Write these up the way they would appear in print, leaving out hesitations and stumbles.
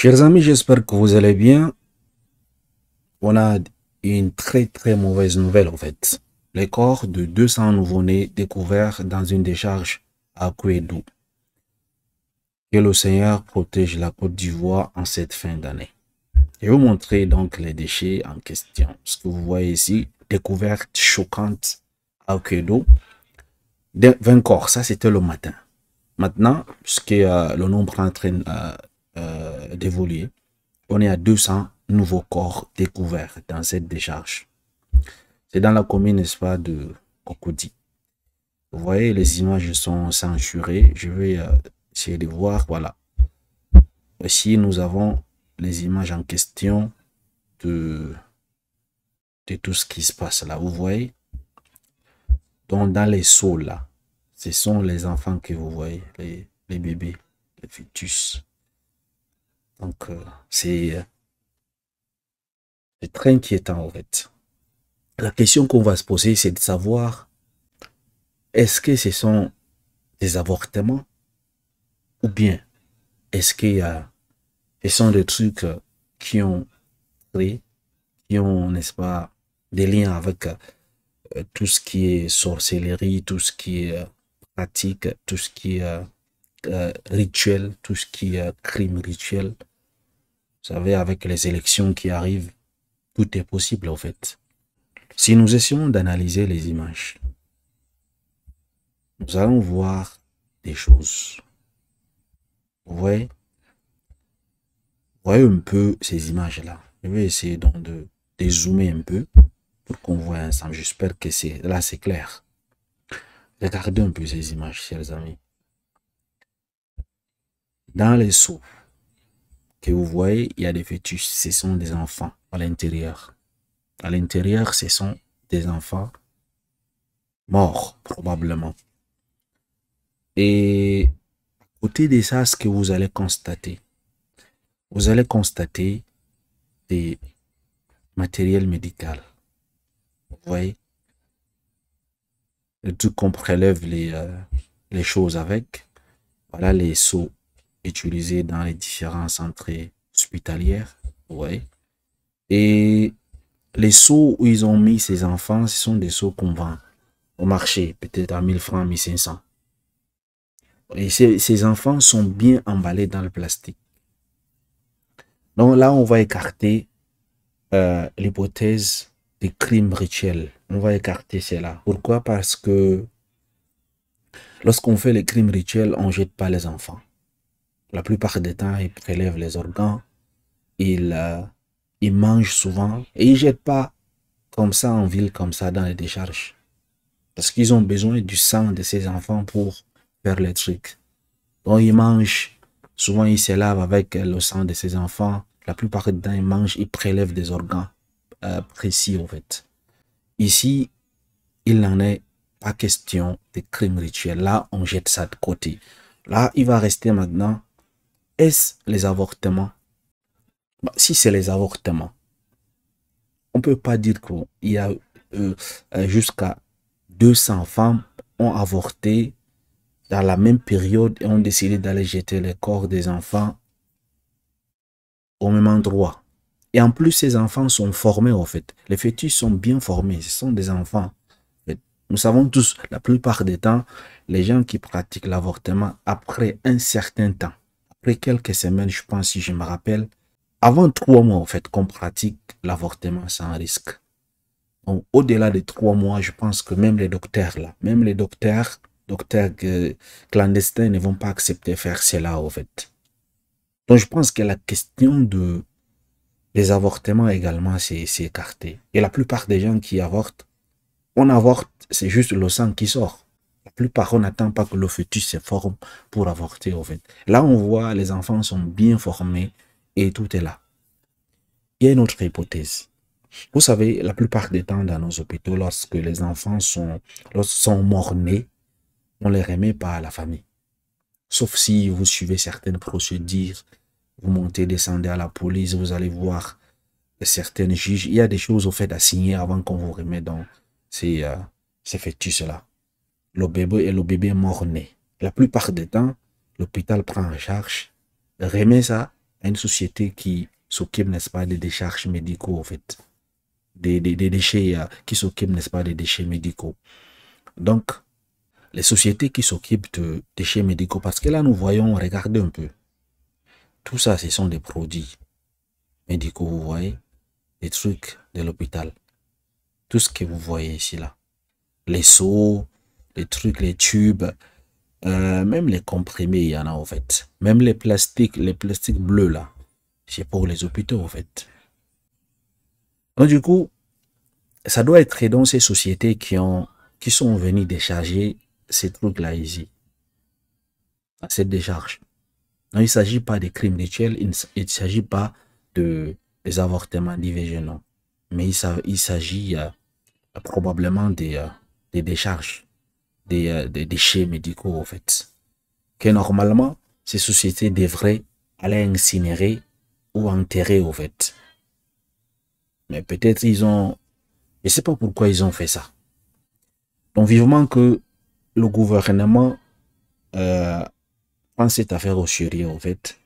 Chers amis, j'espère que vous allez bien. On a une très mauvaise nouvelle en fait. Les corps de 200 nouveau-nés découverts dans une décharge à Kouédou. Que le Seigneur protège la Côte d'Ivoire en cette fin d'année. Je vais vous montrer donc les déchets en question. Ce que vous voyez ici, découverte choquante à Kouédou. 20 corps, ça c'était le matin. Maintenant, puisque le nombre est en train d'évoluer, on est à 200 nouveaux corps découverts dans cette décharge. C'est dans la commune, n'est-ce pas, de Cocody. Vous voyez, les images sont censurées. Je vais essayer de voir. Voilà. Ici, nous avons les images en question de tout ce qui se passe là. Vous voyez? Donc, dans les seaux là, ce sont les enfants que vous voyez, les bébés, les fœtus. Donc, c'est très inquiétant en fait. La question qu'on va se poser, c'est de savoir, est-ce que ce sont des avortements ou bien est-ce qu'il y a, ce sont des trucs qui ont créé, qui ont, n'est-ce pas, des liens avec tout ce qui est sorcellerie, tout ce qui est pratique, tout ce qui est rituel, tout ce qui est crime rituel. Vous savez, avec les élections qui arrivent, tout est possible en fait. Si nous essayons d'analyser les images, nous allons voir des choses. Vous voyez un peu ces images-là. Je vais essayer donc de zoomer un peu pour qu'on voit ensemble. J'espère que là c'est clair. Regardez un peu ces images, chers amis. Dans les seaux que vous voyez, il y a des fœtus. Ce sont des enfants à l'intérieur. À l'intérieur, ce sont des enfants morts, probablement. Et à côté de ça, ce que vous allez constater des matériels médicaux. Vous voyez, le truc qu'on prélève les choses avec. Voilà les seaux utilisés dans les différents centres hospitaliers. Vous voyez. Et les seaux où ils ont mis ces enfants, ce sont des seaux qu'on vend au marché, peut-être à 1000 francs, 1500. Et ces enfants sont bien emballés dans le plastique. Donc là, on va écarter l'hypothèse des crimes rituels. On va écarter cela. Pourquoi? Parce que lorsqu'on fait les crimes rituels, on ne jette pas les enfants. La plupart des temps, ils prélèvent les organes, ils mangent souvent et ils ne jettent pas comme ça en ville, comme ça dans les décharges. Parce qu'ils ont besoin du sang de ces enfants pour faire les trucs. Donc ils mangent, souvent ils se lavent avec le sang de ces enfants. La plupart du temps, ils mangent, ils prélèvent des organes précis en fait. Ici, il n'en est pas question de crimes rituels. Là, on jette ça de côté. Là, il va rester maintenant, est-ce les avortements? Si c'est les avortements, on ne peut pas dire qu'il y a jusqu'à 200 femmes ont avorté dans la même période et ont décidé d'aller jeter les corps des enfants au même endroit. Et en plus, ces enfants sont formés en fait. Les fœtus sont bien formés. Ce sont des enfants. Nous savons tous, la plupart des temps, les gens qui pratiquent l'avortement, après un certain temps, après quelques semaines, je pense, si je me rappelle, avant 3 mois en fait, qu'on pratique l'avortement sans risque. Donc, au-delà de 3 mois, je pense que même les docteurs là, même les docteurs clandestins ne vont pas accepter faire cela en fait. Donc je pense que la question des avortements également c'est écarté. Et la plupart des gens qui avortent, on avorte, c'est juste le sang qui sort. La plupart, on n'attend pas que le fœtus se forme pour avorter en fait. Là on voit les enfants sont bien formés et tout est là. Il y a une autre hypothèse. Vous savez, la plupart des temps dans nos hôpitaux, lorsque les enfants sont morts-nés, on ne les remet pas à la famille. Sauf si vous suivez certaines procédures, vous montez, descendez à la police, vous allez voir certains juges. Il y a des choses au fait à signer avant qu'on vous remette dans ces fœtus-là. Le bébé mort-né. La plupart des temps, l'hôpital prend en charge, remet ça à une société qui s'occupe, n'est-ce pas, des décharges médicaux, en fait. Des déchets, qui s'occupent, n'est-ce pas, des déchets médicaux. Donc, les sociétés qui s'occupent de déchets médicaux, parce que là, nous voyons, regardez un peu. Tout ça, ce sont des produits médicaux, vous voyez, des trucs de l'hôpital. Tout ce que vous voyez ici, là. Les seaux, les trucs, les tubes, même les comprimés, il y en a, en fait. Même les plastiques bleus, là, c'est pour les hôpitaux, en fait. Donc, du coup, ça doit être dans ces sociétés qui sont venues décharger ces trucs-là ici, à cette décharge. Non, il ne s'agit pas des crimes rituels, il ne s'agit pas des avortements d'IVG, non. Mais il s'agit probablement des décharges, des déchets médicaux, en fait. Que normalement, ces sociétés devraient aller incinérer ou enterrer, en fait. Mais peut-être ils ont... Je ne sais pas pourquoi ils ont fait ça. Donc, vivement que le gouvernement prend cette affaire au sérieux, en fait,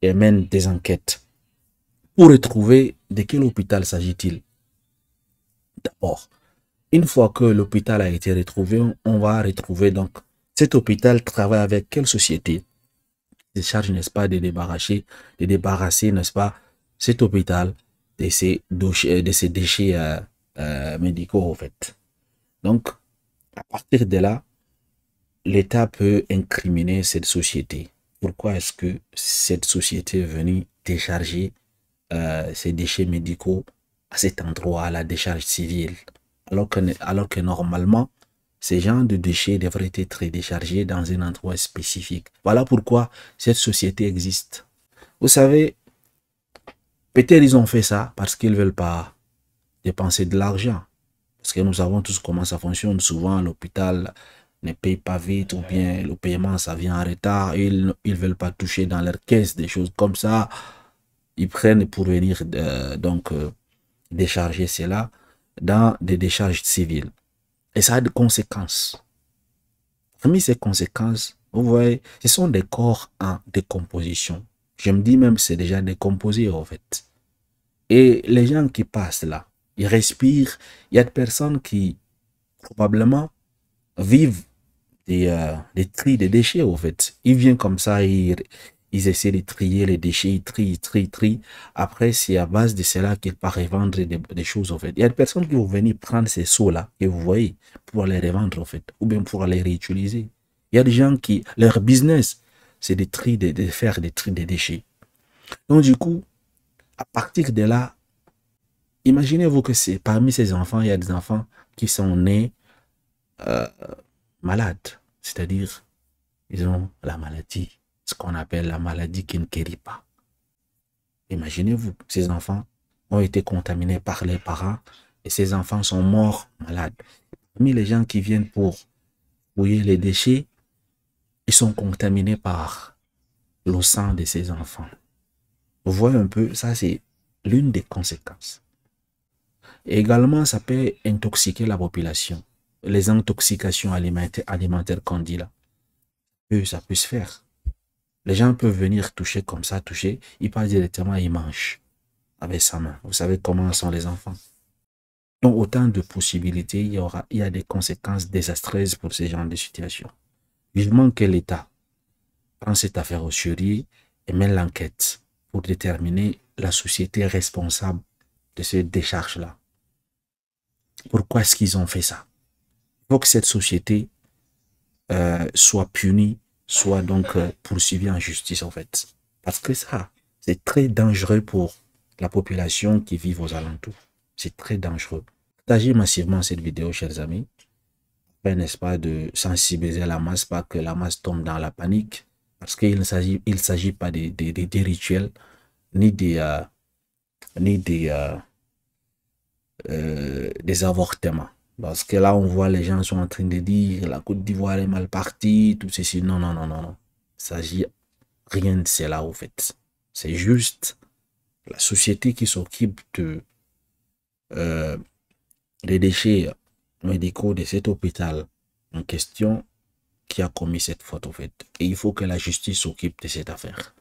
et mène des enquêtes pour retrouver de quel hôpital s'agit-il. D'abord, une fois que l'hôpital a été retrouvé, on va retrouver donc cet hôpital travaille avec quelle société. Il charge, n'est-ce pas, de débarrasser, n'est-ce pas, cet hôpital de ces déchets médicaux, en fait. Donc, à partir de là, l'État peut incriminer cette société. Pourquoi est-ce que cette société est venue décharger ces déchets médicaux à cet endroit, à la décharge civile, alors que normalement, ces genres de déchets devraient être déchargés dans un endroit spécifique. Voilà pourquoi cette société existe. Vous savez, peut-être ils ont fait ça parce qu'ils ne veulent pas dépenser de l'argent. Parce que nous savons tous comment ça fonctionne. Souvent, l'hôpital ne paye pas vite ou bien le paiement, ça vient en retard. Ils ne veulent pas toucher dans leur caisse des choses comme ça. Ils prennent pour venir décharger cela dans des décharges civiles. Et ça a des conséquences. Parmi ces conséquences, vous voyez, ce sont des corps en décomposition. Je me dis même que c'est déjà décomposé en fait. Et les gens qui passent là, ils respirent. Il y a des personnes qui probablement vivent des tris de déchets en fait. Ils viennent comme ça, ils essaient de trier les déchets, ils trient. Après, c'est à base de cela qu'ils partent revendre des choses en fait. Il y a des personnes qui vont venir prendre ces seaux-là, que vous voyez, pour les revendre en fait, ou bien pour les réutiliser. Il y a des gens qui, leur business, c'est de faire des tris de déchets. Donc du coup, à partir de là, imaginez-vous que c'est parmi ces enfants, il y a des enfants qui sont nés malades, c'est-à-dire ils ont la maladie, ce qu'on appelle la maladie qui ne guérit pas. Imaginez-vous, ces enfants ont été contaminés par les parents et ces enfants sont morts malades. Parmi les gens qui viennent pour fouiller les déchets, ils sont contaminés par le sang de ces enfants. Vous voyez un peu, ça c'est l'une des conséquences. Et également, ça peut intoxiquer la population. Les intoxications alimentaires qu'on dit là, ça peut se faire. Les gens peuvent venir toucher comme ça, ils passent directement, ils mangent avec sa main. Vous savez comment sont les enfants. Donc, autant de possibilités, il y a des conséquences désastreuses pour ce genre de situation. Vivement que l'État prend cette affaire au sérieux et mène l'enquête pour déterminer la société responsable de cette décharge-là. Pourquoi est-ce qu'ils ont fait ça? Il faut que cette société soit punie, soit donc poursuivie en justice en fait. Parce que ça, c'est très dangereux pour la population qui vit aux alentours. C'est très dangereux. Partagez massivement cette vidéo, chers amis. Afin, n'est-ce pas, de sensibiliser la masse, pas que la masse tombe dans la panique. Parce qu'il ne s'agit pas des rituels, ni des avortements. Parce que là, on voit les gens sont en train de dire la Côte d'Ivoire est mal partie, tout ceci. Non, non, non, non, non. Il s'agit rien de cela, au fait. C'est juste la société qui s'occupe des déchets médicaux de cet hôpital en question qui a commis cette faute, au fait. Et il faut que la justice s'occupe de cette affaire.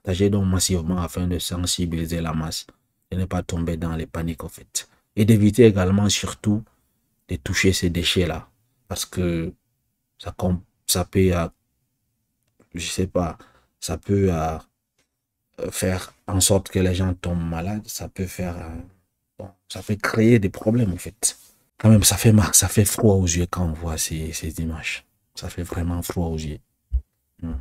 partager donc massivement afin de sensibiliser la masse, de ne pas tomber dans les paniques en fait. Et d'éviter également surtout de toucher ces déchets-là. Parce que ça peut, je sais pas, ça peut faire en sorte que les gens tombent malades, ça peut faire, bon, ça peut créer des problèmes en fait. Quand même, ça fait froid aux yeux quand on voit ces images. Ça fait vraiment froid aux yeux. Hmm.